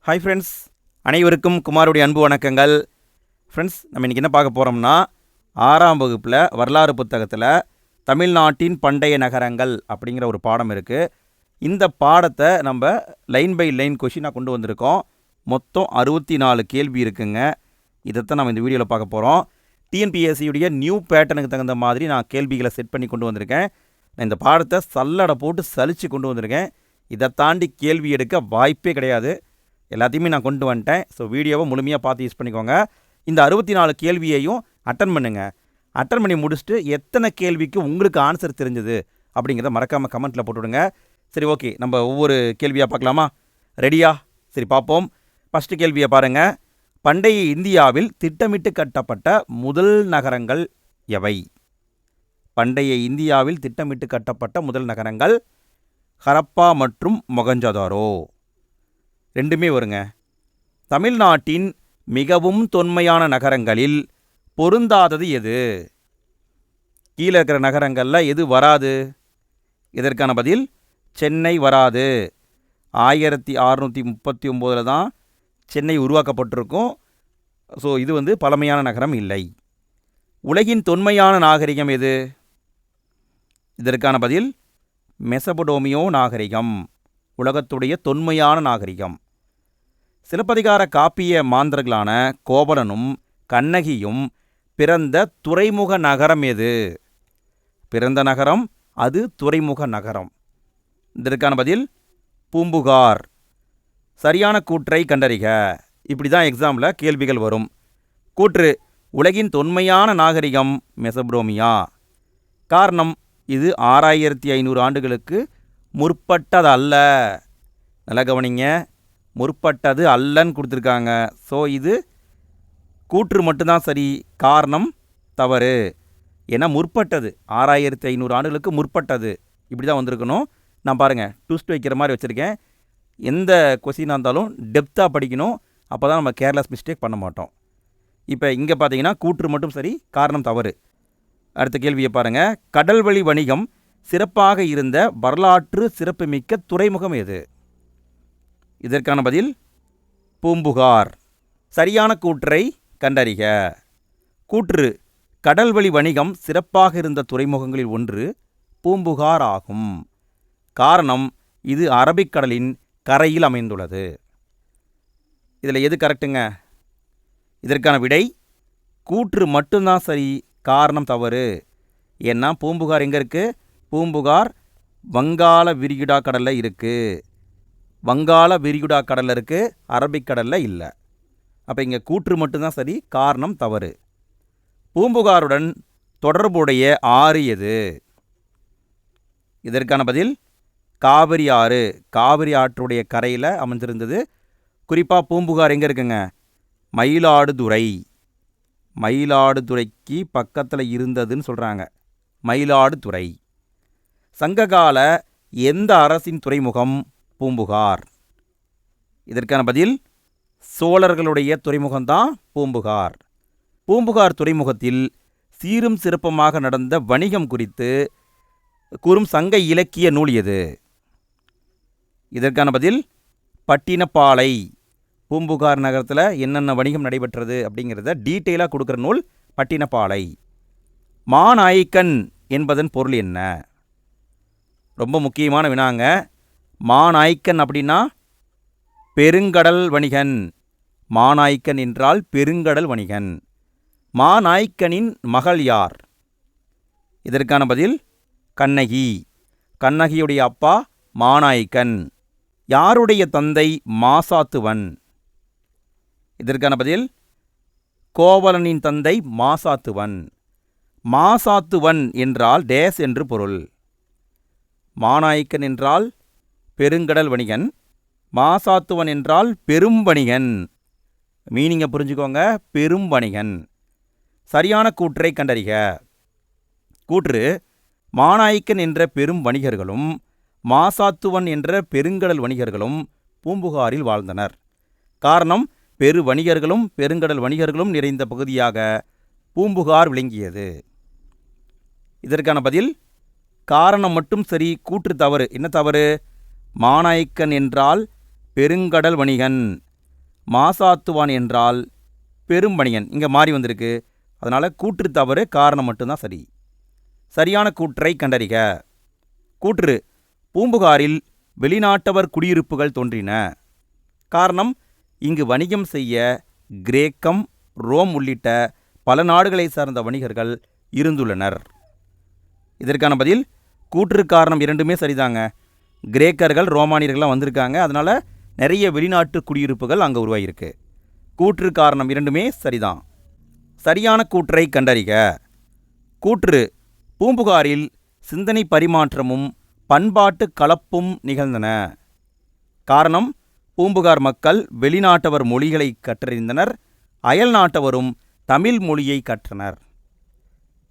Hi friends, அனைவருக்கும் குமாருடைய அன்பு வணக்கங்கள். ஃப்ரெண்ட்ஸ், நம்ம இன்றைக்கி என்ன பார்க்க போகிறோம்னா, 6ஆம் வகுப்பில் வரலாறு புத்தகத்தில் தமிழ்நாட்டின் பண்டைய நகரங்கள் அப்படிங்கிற ஒரு பாடம் இருக்குது. இந்த பாடத்தை நம்ம லைன் பை லைன் கொஷினாக கொண்டு வந்திருக்கோம். மொத்தம் 64 கேள்வி இருக்குங்க. இதைத்தான் நம்ம இந்த வீடியோவில் பார்க்க போகிறோம். டிஎன்பிஎஸ்சியுடைய நியூ பேட்டர்னுக்கு தகுந்த மாதிரி நான் கேள்விகளை செட் பண்ணி கொண்டு வந்திருக்கேன். நான் இந்த பாடத்தை சல்லடை போட்டு சலித்து கொண்டு வந்திருக்கேன். இதை தாண்டி கேள்வி எடுக்க வாய்ப்பே கிடையாது. எல்லாத்தையுமே நான் கொண்டு வந்துட்டேன். ஸோ வீடியோவை முழுமையாக பார்த்து யூஸ் பண்ணிக்கோங்க. இந்த 64 கேள்வியையும் அட்டன் பண்ணுங்கள். அட்டன் பண்ணி முடிச்சுட்டு எத்தனை கேள்விக்கு உங்களுக்கு ஆன்சர் தெரிஞ்சது அப்படிங்கிறத மறக்காமல் கமெண்ட்டில் போட்டுவிடுங்க. சரி, ஓகே, நம்ம ஒவ்வொரு கேள்வியாக பார்க்கலாமா? ரெடியா? சரி, பார்ப்போம். ஃபஸ்ட்டு கேள்வியை பாருங்கள். பண்டைய இந்தியாவில் திட்டமிட்டு கட்டப்பட்ட முதல் நகரங்கள் எவை? பண்டைய இந்தியாவில் திட்டமிட்டு கட்டப்பட்ட முதல் நகரங்கள் ஹரப்பா மற்றும் மொகஞ்சதாரோ. ரெண்டுமே வருங்க. தமிழ்நாட்டின் மிகவும் தொன்மையான நகரங்களில் பொருந்தாதது எது? கீழே இருக்கிற நகரங்களில் எது வராது? இதற்கான பதில் சென்னை வராது. 1639 தான் சென்னை உருவாக்கப்பட்டிருக்கும். ஸோ இது பழமையான நகரம் இல்லை. உலகின் தொன்மையான நாகரிகம் எது? இதற்கான பதில் மெசபடோமியோ நாகரிகம், உலகத்துடைய தொன்மையான நாகரிகம். சிலப்பதிகார காப்பிய மாந்தர்களான கோவலனும் கண்ணகியும் பிறந்த துறைமுக நகரம் எது? பிறந்த நகரம் அது துறைமுக நகரம். இதற்கான பதில் பூம்புகார். சரியான கூற்றை கண்டறிக. இப்படி தான் எக்ஸாமில் கேள்விகள் வரும். கூற்று: உலகின் தொன்மையான நாகரிகம் மெசபடோமியா. காரணம்: இது 6500 ஆண்டுகளுக்கு முற்பட்டதல்ல. நல்ல கவனிங்க, முற்பட்டது அல்லன்னு கொடுத்துருக்காங்க. ஸோ இது கூற்று மட்டும்தான் சரி, காரணம் தவறு. ஏன்னா முற்பட்டது 6500 ஆண்டுகளுக்கு முற்பட்டது இப்படி தான் வந்திருக்கணும். நான் பாருங்கள் ட்விஸ்ட் வைக்கிற மாதிரி வச்சுருக்கேன். எந்த கொஸ்டினாக இருந்தாலும் டெப்த்தாக படிக்கணும். அப்போ தான் நம்ம கேர்லெஸ் மிஸ்டேக் பண்ண மாட்டோம். இப்போ இங்கே பார்த்தீங்கன்னா கூற்று மட்டும் சரி, காரணம் தவறு. அடுத்த கேள்வியை பாருங்கள். கடல்வழி வணிகம் சிறப்பாக இருந்த வரலாற்று சிறப்புமிக்க துறைமுகம் எது? இதற்கான பதில் பூம்புகார். சரியான கூற்றை கண்டறிக. கூற்று: கடல்வழி வணிகம் சிறப்பாக இருந்த துறைமுகங்களில் ஒன்று பூம்புகார் ஆகும். காரணம்: இது அரபிக்கடலின் கரையில் அமைந்துள்ளது. இதில் எது கரெக்டுங்க? இதற்கான விடை கூற்று மட்டும்தான் சரி, காரணம் தவறு. ஏன்னா பூம்புகார் எங்கே இருக்குது? பூம்புகார் வங்காள விரிகுடா கடலில் இருக்குது. வங்காள விரிகுடா கடலில் இருக்குது, அரபிக்கடலில் இல்லை. அப்போ இங்கே கூற்று மட்டும்தான் சரி, காரணம் தவறு. பூம்புகாருடன் தொடர்புடைய ஆறு எது? இதற்கான பதில் காவிரி ஆறு. காவிரி ஆற்றுடைய கரையில் அமைஞ்சிருந்தது. குறிப்பாக பூம்புகார் எங்கே இருக்குங்க? மயிலாடுதுறை. மயிலாடுதுறைக்கு பக்கத்தில் இருந்ததுன்னு சொல்கிறாங்க. மயிலாடுதுறை. சங்ககால எந்த அரசின் துறைமுகம் பூம்புகார்? இதற்கான பதில் சோழர்களுடைய துறைமுகம்தான் பூம்புகார். பூம்புகார் துறைமுகத்தில் சீரும் சிறப்புமாக நடந்த வணிகம் குறித்து கூறும் சங்க இலக்கிய நூல் எது? இதற்கான பதில் பட்டினப்பாலை. பூம்புகார் நகரத்தில் என்னென்ன வணிகம் நடைபெற்றது அப்படிங்கிறத டீட்டெயிலாக கொடுக்குற நூல் பட்டினப்பாலை. மாநாய்க்கன் என்பதன் பொருள் என்ன? ரொம்ப முக்கியமான வினாங்க. மாநாய்க்கன் அப்படின்னா பெருங்கடல் வணிகன். மாநாய்க்கன் என்றால் பெருங்கடல் வணிகன். மாநாய்க்கனின் மகள் யார்? இதற்கான பதில் கண்ணகி. கண்ணகியுடைய அப்பா மாநாய்க்கன். யாருடைய தந்தை மாசாத்துவன்? இதற்கான பதில் கோவலனின் தந்தை மாசாத்துவன். மாசாத்துவன் என்றால் டேஸ் என்று பொருள். மாநாய்க்கன் என்றால் பெருங்கடல் வணிகன், மாசாத்துவன் என்றால் பெரும் வணிகன். மீனிங்கை புரிஞ்சுக்கோங்க, பெரும் வணிகன். சரியான கூற்றை கண்டறிக. கூற்று: மாநாய்க்கன் என்ற பெரும் வணிகர்களும் மாசாத்துவன் என்ற பெருங்கடல் வணிகர்களும் பூம்புகாரில் வாழ்ந்தனர். காரணம்: பெரு வணிகர்களும் பெருங்கடல் வணிகர்களும் நிறைந்த பகுதியாக பூம்புகார் விளங்கியது. இதற்கான பதில் காரணம் மட்டும் சரி, கூற்று தவறு. என்ன தவறு? மாநாய்க்கன் என்றால் பெருங்கடல் வணிகன். மாசாத்துவான் என்றால் பெரும்பணியன். இங்கே மாறி வந்திருக்கு. அதனால் கூற்று தவறு, காரணம் மட்டும்தான் சரி. சரியான கூற்றை கண்டறிக. கூற்று: பூம்புகாரில் வெளிநாட்டவர் குடியிருப்புகள் தோன்றின. காரணம்: இங்கு வணிகம் செய்ய கிரேக்கம், ரோம் உள்ளிட்ட பல நாடுகளை சார்ந்த வணிகர்கள் இருந்துள்ளனர். இதற்கான பதில் கூற்று காரணம் இரண்டுமே சரிதாங்க. கிரேக்கர்கள், ரோமானியர்கள்லாம் வந்திருக்காங்க. அதனால் நிறைய வெளிநாட்டு குடியிருப்புகள் அங்கே உருவாகியிருக்கு. கூற்று காரணம் இரண்டுமே சரிதான். சரியான கூற்றை கண்டறிக. கூற்று: பூம்புகாரில் சிந்தனை பரிமாற்றமும் பண்பாட்டு கலப்பும் நிகழ்ந்தன. காரணம்: பூம்புகார் மக்கள் வெளிநாட்டவர் மொழிகளை கற்றறிந்தனர். அயல் நாட்டவரும் தமிழ் மொழியை கற்றனர்.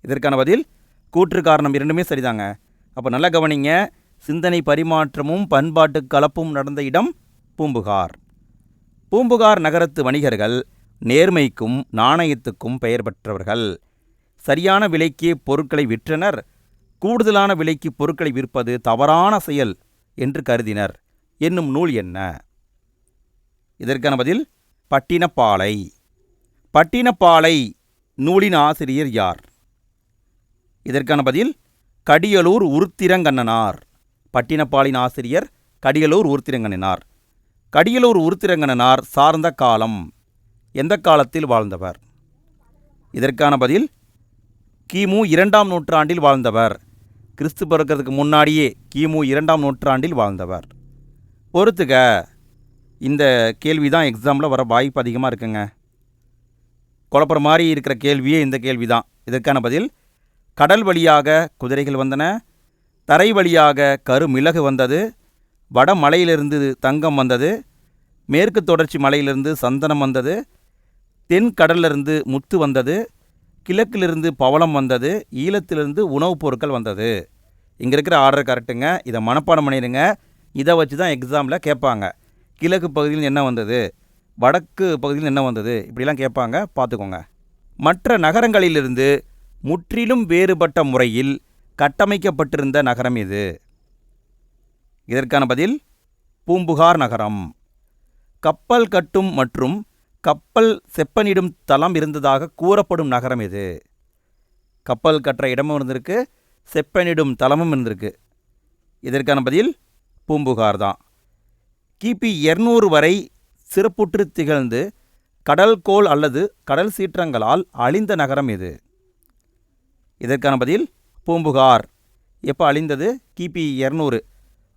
இதற்கான பதில் கூற்று காரணம் இரண்டுமே சரிதாங்க. அப்போ நல்லா கவனிங்க. சிந்தனை பரிமாற்றமும் பண்பாட்டு கலப்பும் நடந்த இடம் பூம்புகார். பூம்புகார் நகரத்து வணிகர்கள் நேர்மைக்கும் நாணயத்துக்கும் பெயர் பெற்றவர்கள். சரியான விலைக்கு பொருட்களை விற்றனர். கூடுதலான விலைக்கு பொருட்களை விற்பது தவறான செயல் என்று கருதினர் என்னும் நூல் என்ன? இதற்கான பதில் பட்டினப்பாலை. பட்டினப்பாலை நூலின் ஆசிரியர் யார்? இதற்கான பதில் கடியலூர் உருத்திரங்கண்ணனார். பட்டினப்பாலின் ஆசிரியர் கடியலூர் உருத்திரங்கண்ணனார். கடியலூர் உருத்திரங்கண்ணனார் சார்ந்த காலம் எந்த காலத்தில் வாழ்ந்தவர்? இதற்கான பதில் கிமு 2ஆம் நூற்றாண்டில் வாழ்ந்தவர். கிறிஸ்து பிறக்கிறதுக்கு முன்னாடியே கிமு 2ஆம் நூற்றாண்டில் வாழ்ந்தவர். பொறுத்துக. இந்த கேள்வி தான் எக்ஸாமில் வர வாய்ப்பு அதிகமாக இருக்குங்க. குழப்பற மாதிரி இருக்கிற கேள்வியே இந்த கேள்வி தான். இதற்கான பதில் கடல் வழியாக குதிரைகள் வந்தன, தரை வழியாக கருமிளகு வந்தது, வட மலையிலிருந்து தங்கம் வந்தது, மேற்கு தொடர்ச்சி மலையிலிருந்து சந்தனம் வந்தது, தென் கடலிலிருந்து முத்து வந்தது, கிழக்கிலிருந்து பவளம் வந்தது, ஈழத்திலிருந்து உணவுப் பொருட்கள் வந்தது. இங்கே இருக்கிற ஆர்டர் கரெக்டுங்க. இதை மனப்பாடம் பண்ணிடுங்க. இதை வச்சு தான் எக்ஸாமில் கேட்பாங்க. கிழக்கு பகுதியில் என்ன வந்தது, வடக்கு பகுதியில் என்ன வந்தது, இப்படிலாம் கேட்பாங்க. பார்த்துக்கோங்க. மற்ற நகரங்களிலிருந்து முற்றிலும் வேறுபட்ட முறையில் கட்டமைக்கப்பட்டிருந்த நகரம் இது. இதற்கான பதில் பூம்புகார் நகரம். கப்பல் கட்டும் மற்றும் கப்பல் செப்பனிடும் தளம் இருந்ததாக கூறப்படும் நகரம் இது. கப்பல் கட்டுற இடமும் இருந்திருக்கு, செப்பனிடும் தளமும் இருந்திருக்கு. இதற்கான பதில் பூம்புகார் தான். கிபி 200 வரை சிறப்புற்று திகழ்ந்து கடல்கோள் அல்லது கடல் சீற்றங்களால் அழிந்த நகரம் இது. இதற்கான பதில் பூம்புகார். எப்போ அழிந்தது? கிபி 200,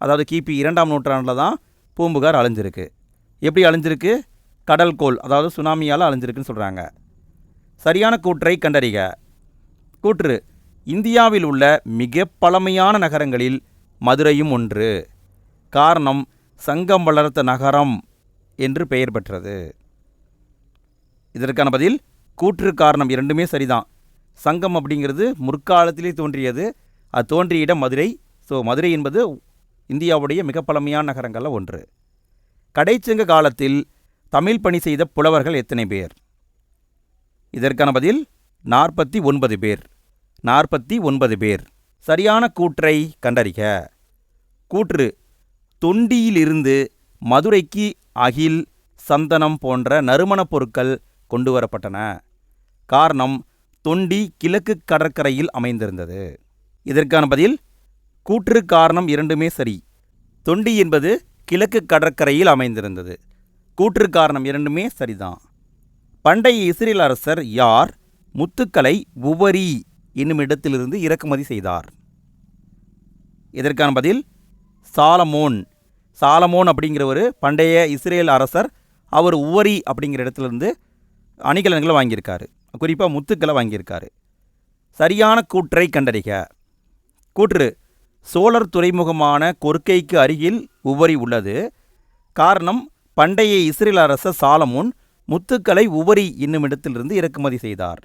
அதாவது கிபி 2ஆம் நூற்றாண்டில் தான் பூம்புகார் அழிஞ்சிருக்கு. எப்படி அழிஞ்சிருக்கு? கடல்கோள், அதாவது சுனாமியால் அழிஞ்சிருக்குன்னு சொல்கிறாங்க. சரியான கூற்றை கண்டறிக. கூற்று: இந்தியாவில் உள்ள மிக பழமையான நகரங்களில் மதுரையும் ஒன்று. காரணம்: சங்கம் வளர்த்த நகரம் என்று பெயர் பெற்றது. இதற்கான பதில் கூற்று காரணம் இரண்டுமே சரிதான். சங்கம் அப்படிங்கிறது முற்காலத்திலே தோன்றியது. அது தோன்றிய இடம் மதுரை. ஸோ மதுரை என்பது இந்தியாவுடைய மிக பழமையான நகரங்களில் ஒன்று. கடைச்சங்க காலத்தில் தமிழ் பணி செய்த புலவர்கள் எத்தனை பேர்? இதற்கான பதில் 49 பேர். 49 பேர். சரியான கூற்றை கண்டறிக. கூற்று: தொண்டியிலிருந்து மதுரைக்கு அகில், சந்தனம் போன்ற நறுமணப் பொருட்கள் கொண்டு வரப்பட்டன. காரணம்: தொண்டி கிழக்கு கடற்கரையில் அமைந்திருந்தது. இதற்கான பதில் கூற்று காரணம் இரண்டுமே சரி. தொண்டி என்பது கிழக்கு கடற்கரையில் அமைந்திருந்தது. கூற்று காரணம் இரண்டுமே சரிதான். பண்டைய இஸ்ரேல் அரசர் யார் முத்துக்களை உவரி என்னும் இடத்திலிருந்து இறக்குமதி செய்தார்? இதற்கான பதில் சாலமோன். சாலமோன் அப்படிங்கிற ஒரு பண்டைய இஸ்ரேல் அரசர். அவர் உவரி அப்படிங்கிற இடத்துலேருந்து அணிகலன்களை வாங்கியிருக்காரு. குறிப்பாக முத்துக்களை வாங்கியிருக்காரு. சரியான கூற்றை கண்டறிக. கூற்று: சோழர் துறைமுகமான கொர்க்கைக்கு அருகில் உவரி உள்ளது. காரணம்: பண்டைய இஸ்ரேல் அரசர் சாலமோன் முத்துக்களை உவரி என்னும் இடத்திலிருந்து இறக்குமதி செய்தார்.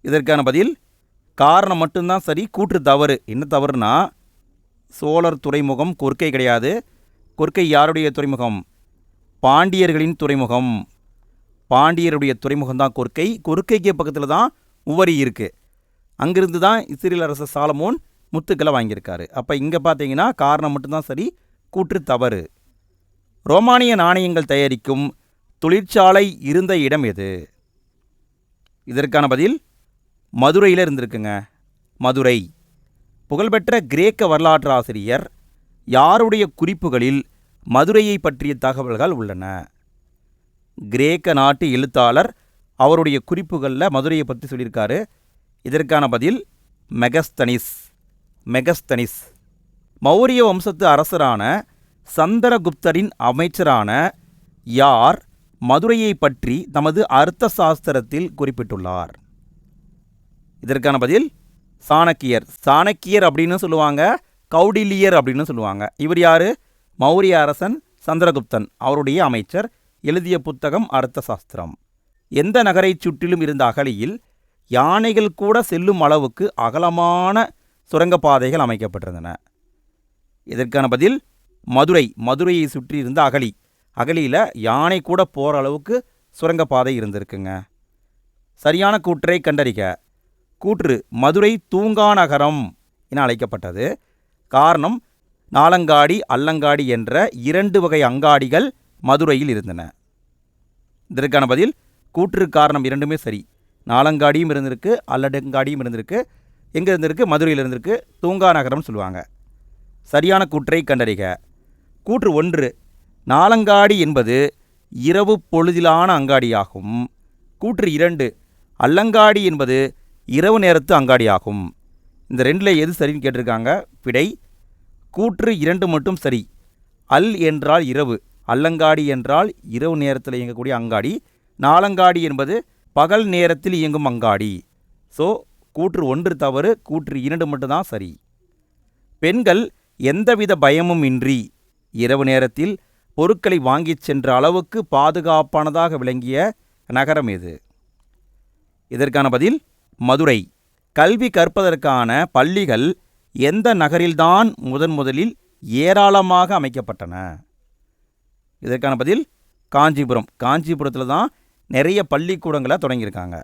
இதற்கான பதில் காரணம் மட்டும்தான் சரி, கூற்று தவறு. என்ன தவறுனா, சோழர் துறைமுகம் கொர்க்கை கிடையாது. கொர்க்கை யாருடைய துறைமுகம்? பாண்டியர்களின் துறைமுகம். பாண்டியருடைய துறைமுகம் தான் கொர்க்கை. கொர்க்கைக்கு பக்கத்தில் தான் உவரி இருக்குது. அங்கிருந்து தான் இஸ்ரேல் அரசர் சாலமோன் முத்துக்களை வாங்கியிருக்காரு. அப்போ இங்கே பார்த்தீங்கன்னா காரணம் மட்டும்தான் சரி, கூற்று தவறு. ரோமானிய நாணயங்கள் தயாரிக்கும் தொழிற்சாலை இருந்த இடம் எது? இதற்கான பதில் மதுரையில் இருந்திருக்குங்க. மதுரை. புகழ்பெற்ற கிரேக்க வரலாற்று ஆசிரியர் யாருடைய குறிப்புகளில் மதுரையை பற்றிய தகவல்கள் உள்ளன? கிரேக்க நாட்டு எழுத்தாளர் அவருடைய குறிப்புகளில் மதுரையை பற்றி சொல்லியிருக்காரு. இதற்கான பதில் மெகஸ்தனிஸ். மெகஸ்தனிஸ். மௌரிய வம்சத்து அரசரான சந்திரகுப்தரின் அமைச்சரான யார் மதுரையை பற்றி தமது அர்த்த சாஸ்திரத்தில் குறிப்பிட்டுள்ளார்? இதற்கான பதில் சாணக்கியர். சாணக்கியர் அப்படின்னு சொல்லுவாங்க, கௌடில்யர் அப்படின்னு சொல்லுவாங்க. இவர் யார்? மௌரிய அரசன் சந்திரகுப்தன் அவருடைய அமைச்சர். எழுதிய புத்தகம் அர்த்த சாஸ்திரம். எந்த நகரை சுற்றிலும் இருந்த அகழியில் யானைகள் கூட செல்லும் அளவுக்கு அகலமான சுரங்கப்பாதைகள் அமைக்கப்பட்டிருந்தன? இதற்கான பதில் மதுரை. மதுரையை சுற்றி இருந்த அகழி. அகழியில் யானை கூட போகிற அளவுக்கு சுரங்கப்பாதை இருந்திருக்குங்க. சரியான கூற்றை கண்டறிக. கூற்று மதுரை தூங்கா நகரம் என அழைக்கப்பட்டது. காரணம் நாலங்காடி அல்லங்காடி என்ற 2 வகை அங்காடிகள் மதுரையில் இருந்தன. இதற்கான பதில் கூற்று காரணம் இரண்டுமே சரி. நாலங்காடியும் இருந்திருக்கு, அல்லடங்காடியும் இருந்திருக்கு. எங்கே இருந்திருக்கு? மதுரையில் இருந்திருக்கு. தூங்கா நகரம்னு சொல்லுவாங்க. சரியான கூற்றை கண்டறிக. கூற்று 1 நாலங்காடி என்பது இரவு பொழுதிலான அங்காடியாகும். கூற்று 2 அல்லங்காடி என்பது இரவு நேரத்து அங்காடியாகும். இந்த 2ல் எது சரின்னு கேட்டிருக்காங்க. விடை கூற்று 2 மட்டும் சரி. அல் என்றால் இரவு, அல்லங்காடி என்றால் இரவு நேரத்தில் இயங்கக்கூடிய அங்காடி, நாலங்காடி என்பது பகல் நேரத்தில் இயங்கும் அங்காடி. ஸோ கூற்று 1 தவறு, கூற்று 2 மட்டும்தான் சரி. பெண்கள் எந்தவித பயமும் இன்றி இரவு நேரத்தில் பொருட்களை வாங்கிச் சென்ற அளவுக்கு பாதுகாப்பானதாக விளங்கிய நகரம் எது? இதற்கான பதில் மதுரை. கல்வி கற்பதற்கான பள்ளிகள் எந்த நகரில்தான் முதலில் ஏராளமாக அமைக்கப்பட்டன? இதற்கான பதில் காஞ்சிபுரம். காஞ்சிபுரத்தில் தான் நிறைய பள்ளிக்கூடங்களை தொடங்கியிருக்காங்க.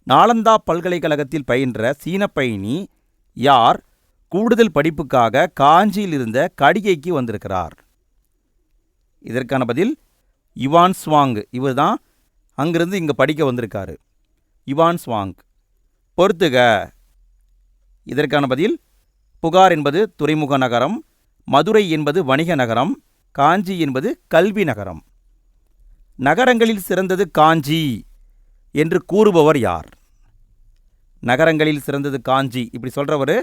நாலந்தா பல்கலைக்கழகத்தில் பயின்ற சீன பயணி யார் கூடுதல் படிப்புக்காக காஞ்சியில் இருந்த கடிகைக்கு வந்திருக்கிறார்? இதற்கான பதில் யுவான் சுவாங். இவர் தான் அங்கிருந்து இங்கே படிக்க வந்திருக்காரு. Yuan Chwang. பொறுத்துக. இதற்கான பதில் புகார் என்பது துறைமுக நகரம், மதுரை என்பது வணிக நகரம், காஞ்சி என்பது கல்வி நகரம். நகரங்களில் சிறந்தது காஞ்சி என்று கூறுபவர் யார்? நகரங்களில் சிறந்தது காஞ்சி இப்படி சொல்கிறவர்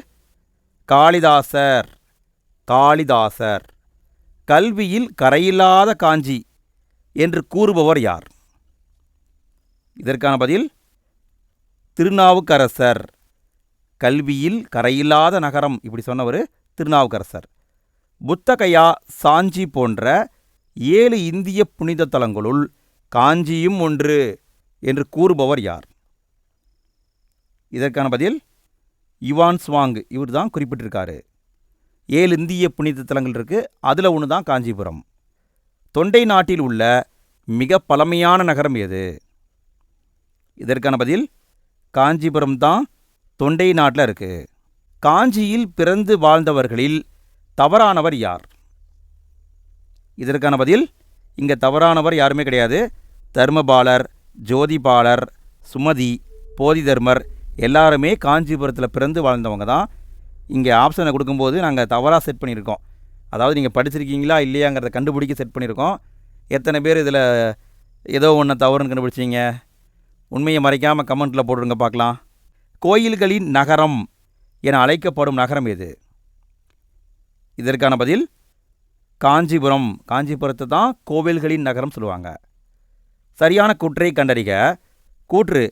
காளிதாசர். காளிதாசர். கல்வியில் கரையில்லாத காஞ்சி என்று கூறுபவர் யார்? இதற்கான பதில் திருநாவுக்கரசர். கல்வியில் கரையில்லாத நகரம் இப்படி சொன்னவர் திருநாவுக்கரசர். புத்தகயா, சாஞ்சி போன்ற 7 இந்திய புனித தலங்களுள் காஞ்சியும் ஒன்று என்று கூறுபவர் யார்? இதற்கான பதில் யுவான் சுவாங். இவர் தான் குறிப்பிட்டிருக்காரு. 7 இந்திய புனித தலங்கள் இருக்குது, அதில் ஒன்று தான் காஞ்சிபுரம். தொண்டை நாட்டில் உள்ள மிக பழமையான நகரம் எது? இதற்கான பதில் காஞ்சிபுரம் தான் தொண்டை நாட்டில் இருக்குது. காஞ்சியில் பிறந்து வாழ்ந்தவர்களில் தவறானவர் யார்? இதற்கான பதில் இங்கே தவறானவர் யாருமே கிடையாது. தர்மபாலர், ஜோதிபாலர், சுமதி, போதிதர்மர் எல்லாருமே காஞ்சிபுரத்தில் பிறந்து வாழ்ந்தவங்க தான். இங்கே ஆப்ஷனை கொடுக்கும்போது நாங்கள் தவறாக செட் பண்ணியிருக்கோம். அதாவது நீங்கள் படிச்சிருக்கீங்களா இல்லையாங்கிறத கண்டுபிடிக்க செட் பண்ணியிருக்கோம். எத்தனை பேர் இதில் ஏதோ ஒன்று தவறுன்னு கண்டுபிடிச்சிங்க? உண்மையை மறைக்காமல் கமெண்ட்டில் போட்டுருங்க பார்க்கலாம். கோயில்களின் நகரம் என அழைக்கப்படும் நகரம் எது? இதற்கான பதில் காஞ்சிபுரம். காஞ்சிபுரத்தை தான் கோவில்களின் நகரம் சொல்லுவாங்க. சரியான கூற்றை கண்டறிக. கூற்று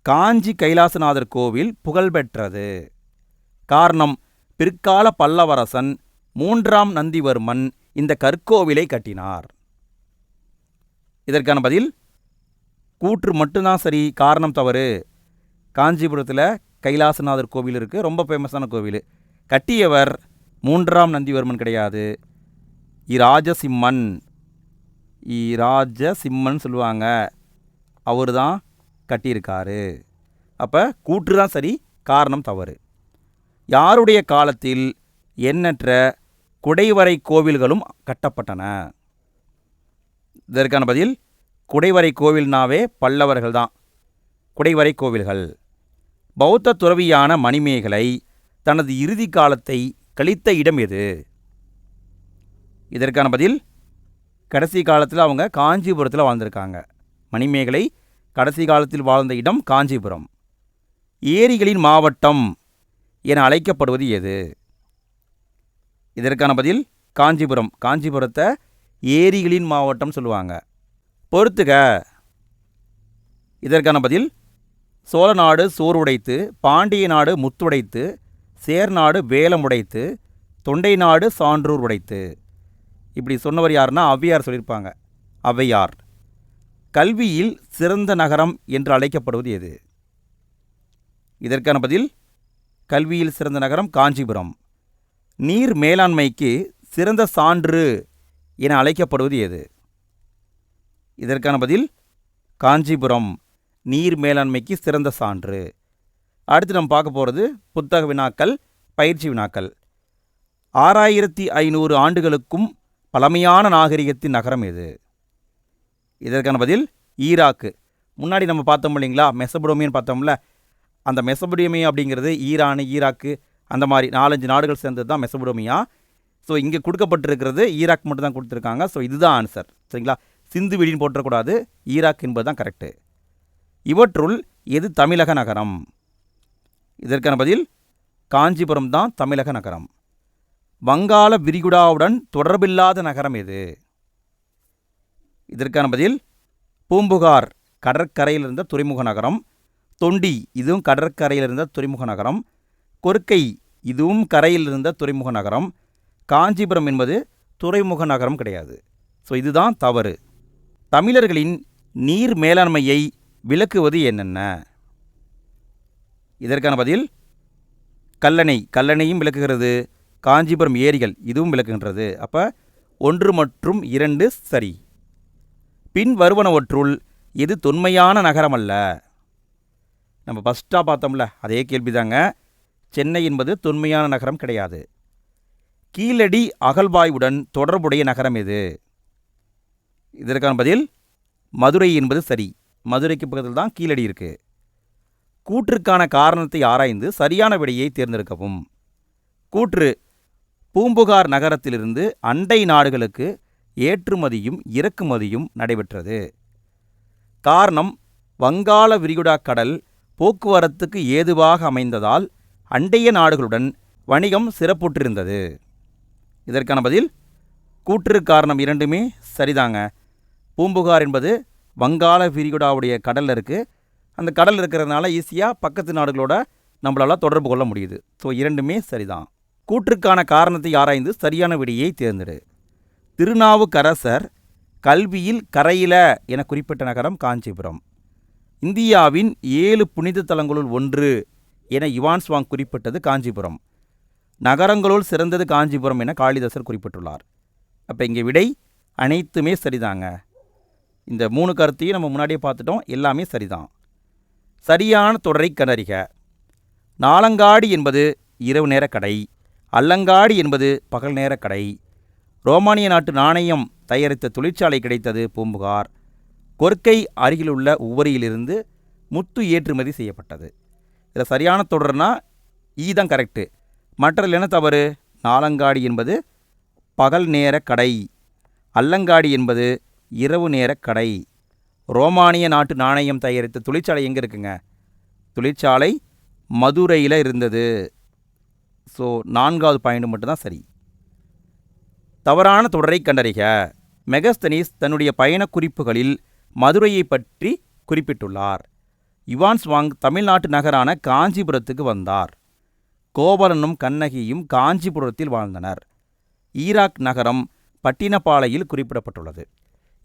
காஞ்சி கைலாசநாதர் கோவில் புகழ்பெற்றது. காரணம் பிற்கால பல்லவரசன் 3ஆம் நந்திவர்மன் இந்த கற்கோவிலை கட்டினார். இதற்கான பதில் கூற்று மட்டும்தான் சரி, காரணம் தவறு. காஞ்சிபுரத்தில் கைலாசநாதர் கோவில் இருக்குது, ரொம்ப ஃபேமஸான கோவில். கட்டியவர் 3ஆம் நந்திவர்மன் கிடையாது, இராஜசிம்மன். இராஜசிம்மன் சொல்லுவாங்க, அவர் தான் கட்டியிருக்காரு. அப்போ கூற்று தான் சரி, காரணம் தவறு. யாருடைய காலத்தில் எண்ணற்ற குடைவரை கோவில்களும் கட்டப்பட்டன? இதற்கான பதில் குடைவரை கோவில்னாவே பல்லவர்கள் தான். குடைவரை கோவில்கள். பௌத்த துறவியான மணிமேகலை தனது இறுதி காலத்தை கழித்த இடம் எது? இதற்கான பதில், கடைசி காலத்தில் அவங்க காஞ்சிபுரத்தில் வாழ்ந்திருக்காங்க. மணிமேகலை கடைசி காலத்தில் வாழ்ந்த இடம் காஞ்சிபுரம். ஏரிகளின் மாவட்டம் என அழைக்கப்படுவது எது? இதற்கான பதில் காஞ்சிபுரம். காஞ்சிபுரத்தை ஏரிகளின் மாவட்டம் சொல்லுவாங்க. பொறுத்துக. இதற்கான பதில், சோழ நாடு சோறுடைத்து, பாண்டிய நாடு முத்துடைத்து, சேர்நாடு வேலம் உடைத்து, தொண்டை நாடு சான்றூர் உடைத்து. இப்படி சொன்னவர் யாருன்னா ஔவையார் சொல்லியிருப்பாங்க. ஔவையார். கல்வியில் சிறந்த நகரம் என்று அழைக்கப்படுவது எது? இதற்கான பதில், கல்வியில் சிறந்த நகரம் காஞ்சிபுரம். நீர் மேலாண்மைக்கு சிறந்த சான்று என அழைக்கப்படுவது எது? இதற்கான பதில், காஞ்சிபுரம். நீர் மேலாண்மைக்கு சிறந்த சான்று. அடுத்து நம்ம பார்க்க போகிறது புத்தக வினாக்கள், பயிற்சி வினாக்கள். 6500 ஆண்டுகளுக்கும் பழமையான நாகரிகத்தின் நகரம் எது? இதற்கான பதில், ஈராக்கு. முன்னாடி நம்ம பார்த்தோம் இல்லைங்களா, மெசபடோமியன்னு பார்த்தோம்ல. அந்த மெசபடோமியா அப்படிங்கிறது ஈரான், ஈராக்கு, அந்த மாதிரி 4-5 நாடுகள் சேர்ந்தது தான் மெசபடோமியா. ஸோ இங்கே கொடுக்கப்பட்டிருக்கிறது ஈராக் மட்டும் தான் கொடுத்துருக்காங்க. ஸோ இதுதான் ஆன்சர். சரிங்களா, சிந்து வெளின்னு போட்டக்கூடாது, ஈராக் என்பது தான் கரெக்டு. இவற்றுள் எது தமிழக நகரம்? இதற்கான பதில், காஞ்சிபுரம் தான் தமிழக நகரம். வங்காள விரிகுடாவுடன் தொடர்பில்லாத நகரம் எது? இதற்கான பதில், பூம்புகார். கடற்கரையில் இருந்த துறைமுக நகரம். தொண்டி, இதுவும் கடற்கரையில் இருந்த துறைமுக நகரம். கொர்க்கை, இதுவும் கரையில் இருந்த துறைமுக நகரம். காஞ்சிபுரம் என்பது துறைமுக நகரம் கிடையாது. ஸோ இதுதான் தவறு. தமிழர்களின் நீர் மேலாண்மையை விளக்குவது என்னென்ன? இதற்கான பதில், கல்லணை. கல்லணையும் விளக்குகிறது. காஞ்சிபுரம் ஏரிகள், இதுவும் விளக்குகின்றது. அப்போ 1 மற்றும் 2 சரி. பின் வருவனவற்றுள் எது தொன்மையான நகரம் அல்ல? நம்ம ஃபஸ்ட்டாக பார்த்தோம்ல, அதே கேள்விதாங்க. சென்னை என்பது தொன்மையான நகரம் கிடையாது. கீழடி அகழ்வாய்வுடன் தொடர்புடைய நகரம் எது? இதற்கான பதில், மதுரை என்பது சரி. மதுரைக்கு பக்கத்தில் தான் கீழடி இருக்குது. கூற்றுக்கான காரணத்தை ஆராய்ந்து சரியான விடையை தேர்ந்தெடுக்கவும். கூற்று, பூம்புகார் நகரத்திலிருந்து அண்டை நாடுகளுக்கு ஏற்றுமதியும் இறக்குமதியும் நடைபெற்றது. காரணம், வங்காள விரிகுடா கடல் போக்குவரத்துக்கு ஏதுவாக அமைந்ததால் அண்டைய நாடுகளுடன் வணிகம் சிறப்புற்றிருந்தது. இதற்கான பதில், கூற்று காரணம் இரண்டுமே சரிதாங்க. பூம்புகார் என்பது வங்காள விரிகுடாவுடைய கடலில் இருக்குது. அந்த கடல் இருக்கிறதுனால ஈஸியாக பக்கத்து நாடுகளோட நம்மளால் தொடர்பு கொள்ள முடியுது. ஸோ இரண்டுமே சரிதான். கூற்றுக்கான காரணத்தை ஆராய்ந்து சரியான விடையை தேர்ந்தெடு. திருநாவுக்கரசர் கல்வியில் கரையில என குறிப்பிட்ட நகரம் காஞ்சிபுரம். இந்தியாவின் 7 புனித தலங்களுள் ஒன்று என யுவான் ஸ்வாங் குறிப்பிட்டது காஞ்சிபுரம். நகரங்களுள் சிறந்தது காஞ்சிபுரம் என காளிதாசர் குறிப்பிட்டுள்ளார். அப்போ இங்கே விடை அனைத்துமே சரிதாங்க. இந்த 3 கருத்தையும் நம்ம முன்னாடியே பார்த்துட்டோம், எல்லாமே சரிதான். சரியான தொடரை கண்டறிக. நாலங்காடி என்பது இரவு நேர கடை. அல்லங்காடி என்பது பகல் நேர கடை. ரோமானிய நாட்டு நாணயம் தயாரித்த தொழிற்சாலை கிடைத்தது பூம்புகார். கொர்க்கை அருகிலுள்ள உவரியிலிருந்து முத்து ஏற்றுமதி செய்யப்பட்டது. இதில் சரியான தொடர்னா தான் கரெக்டு. மற்றதில் என்ன தவறு? நாலங்காடி என்பது பகல் நேர கடை, அல்லங்காடி என்பது இரவு நேர கடை. ரோமானிய நாட்டு நாணயம் தயாரித்த தொழிற்சாலை எங்கே இருக்குங்க? தொழிற்சாலை மதுரையில் இருந்தது. ஸோ 4வது பாயிண்ட் மட்டும்தான் சரி. தவறான தொடரை கண்டறிக. மெகஸ்தனிஸ் தன்னுடைய பயண குறிப்புகளில் மதுரையை பற்றி குறிப்பிட்டுள்ளார். யுவான் ஸ்வாங் தமிழ்நாட்டு நகரான காஞ்சிபுரத்துக்கு வந்தார். கோவலனும் கண்ணகியும் காஞ்சிபுரத்தில் வாழ்ந்தனர். ஈராக் நகரம் பட்டினப்பாளையில் குறிப்பிடப்பட்டுள்ளது.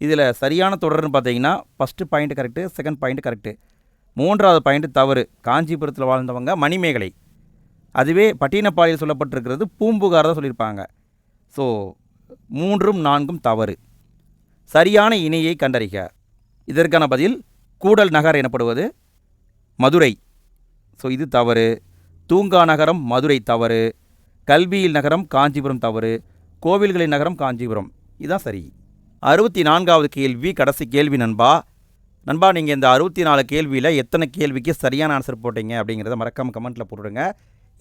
இதில் சரியான தொடர்னு பார்த்தீங்கன்னா first point correct, second point correct, 3வது பாயிண்ட் தவறு. காஞ்சிபுரத்தில் வாழ்ந்தவங்க மணிமேகலை. அதுவே பட்டினப்பாளையில் சொல்லப்பட்டிருக்கிறது பூம்புகார் தான் சொல்லியிருப்பாங்க. ஸோ 3ம் 4ம் தவறு. சரியான இணையை கண்டறிக. இதற்கான பதில், கூடல் நகர் எனப்படுவது மதுரை. ஸோ இது தவறு. தூங்கா நகரம் மதுரை தவறு. கல்வியில் நகரம் காஞ்சிபுரம் தவறு. கோவில்களின் நகரம் காஞ்சிபுரம், இதுதான் சரி. 64வது கேள்வி கடைசி கேள்வி நண்பா. நண்பா நீங்கள் இந்த 64 கேள்வியில் எத்தனை கேள்விக்கு சரியான ஆன்சர் போட்டீங்க அப்படிங்கிறத மறக்காமல் கமெண்ட்டில் போட்டுவிடுங்க.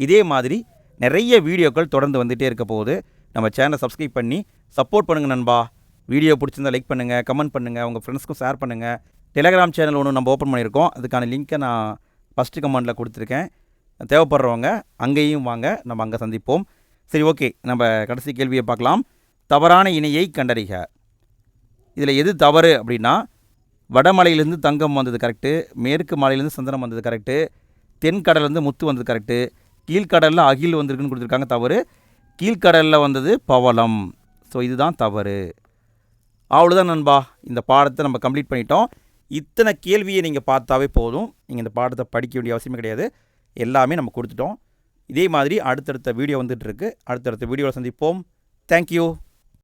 இதே மாதிரி நிறைய வீடியோக்கள் தொடர்ந்து வந்துகிட்டே இருக்க போகுது. நம்ம சேனலை சப்ஸ்கிரைப் பண்ணி சப்போர்ட் பண்ணுங்கள் நண்பா. வீடியோ பிடிச்சிருந்தா லைக் பண்ணுங்கள், கமெண்ட் பண்ணுங்கள், உங்கள் ஃப்ரெண்ட்ஸ்க்கும் ஷேர் பண்ணுங்கள். டெலிகிராம் சேனல் ஒன்று நம்ம ஓப்பன் பண்ணியிருக்கோம். அதுக்கான லிங்க்கை நான் ஃபஸ்ட்டு கமெண்ட்டில் கொடுத்துருக்கேன். தேவைப்படுறவங்க அங்கேயும் வாங்க, நம்ம அங்கே சந்திப்போம். சரி, ஓகே, நம்ம கடைசி கேள்வியை பார்க்கலாம். தவறான இணையை கண்டறிக. இதில் எது தவறு அப்படின்னா, வடமலையிலேருந்து தங்கம் வந்தது கரெக்டு, மேற்கு மலையிலேருந்து சந்தனம் வந்தது கரெக்டு, தென்கடலேருந்து முத்து வந்தது கரெக்டு, கீழ்கடலில் அகில் வந்திருக்குன்னு கொடுத்துருக்காங்க தவறு, கீழ்கடலில் வந்தது பவளம். ஸோ இதுதான் தவறு. அவ்வளோதான் நண்பா, இந்த பாடத்தை நம்ம கம்ப்ளீட் பண்ணிட்டோம். இத்தனை கேள்வியை நீங்கள் பார்த்தாவே போதும், நீங்கள் இந்த பாடத்தை படிக்க வேண்டிய அவசியமே கிடையாது. எல்லாமே நம்ம கொடுத்துட்டோம். இதே மாதிரி அடுத்தடுத்த வீடியோ வந்துட்டுருக்கு. அடுத்தடுத்த வீடியோவில் சந்திப்போம். தேங்க்யூ.